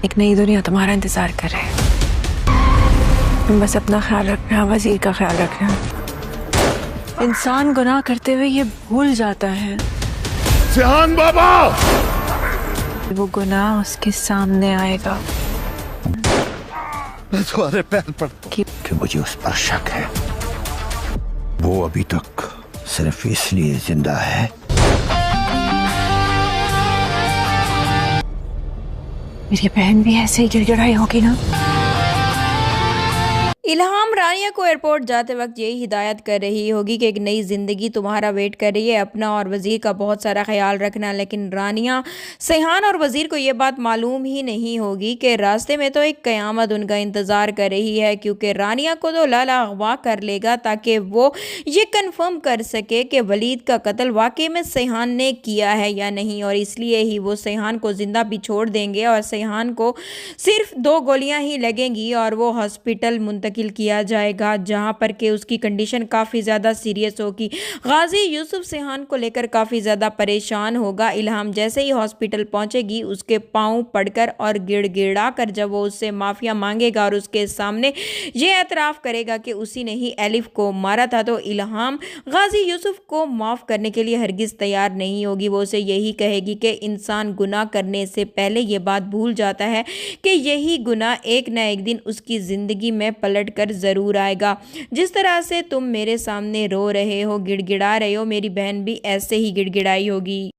एक नई दुनिया तुम्हारा इंतजार कर रहे है। तुम बस अपना ख्याल रखना, वजीर का ख्याल रखना। इंसान गुनाह करते हुए ये भूल जाता है सिहान बाबा, वो गुनाह उसके सामने आएगा। मैं तुम्हारे पैर पड़ता हूं कि मुझे उस पर शक है। वो अभी तक सिर्फ इसलिए जिंदा है मेरी बहन भी ऐसे ही गिड़गिड़ाई होगी ना। इल्हाम रानिया को एयरपोर्ट जाते वक्त यही हिदायत कर रही होगी कि एक नई ज़िंदगी तुम्हारा वेट कर रही है, अपना और वज़ीर का बहुत सारा ख्याल रखना। लेकिन रानिया, सैहान और वज़ीर को ये बात मालूम ही नहीं होगी कि रास्ते में तो एक क़यामत उनका इंतज़ार कर रही है, क्योंकि रानिया को तो लाला अगवा कर लेगा ताकि वो ये कन्फर्म कर सके कि वलीद का कत्ल वाकई में सैहान ने किया है या नहीं। और इसलिए ही वो सैहान को ज़िंदा भी छोड़ देंगे और सैहान को सिर्फ 2 गोलियाँ ही लगेंगी और वो हॉस्पिटल मुंतकिल किया जाएगा, जहां पर के उसकी कंडीशन काफ़ी ज़्यादा सीरियस होगी। गाजी यूसुफ सैहान को लेकर काफ़ी ज़्यादा परेशान होगा। इल्हाम जैसे ही हॉस्पिटल पहुंचेगी, उसके पाँव पड़कर और गिड़गिड़ा कर जब वो उससे माफ़िया मांगेगा और उसके सामने ये एतराफ़ करेगा कि उसी ने ही एलिफ को मारा था, तो इल्हाम गाजी यूसुफ को माफ़ करने के लिए हरगिज़ तैयार नहीं होगी। वो उसे यही कहेगी कि इंसान गुनाह करने से पहले ये बात भूल जाता है कि यही गुनाह एक न एक दिन उसकी ज़िंदगी में पलट कर जरूर आएगा। जिस तरह से तुम मेरे सामने रो रहे हो, गिड़गिड़ा रहे हो, मेरी बहन भी ऐसे ही गिड़गिड़ाई होगी।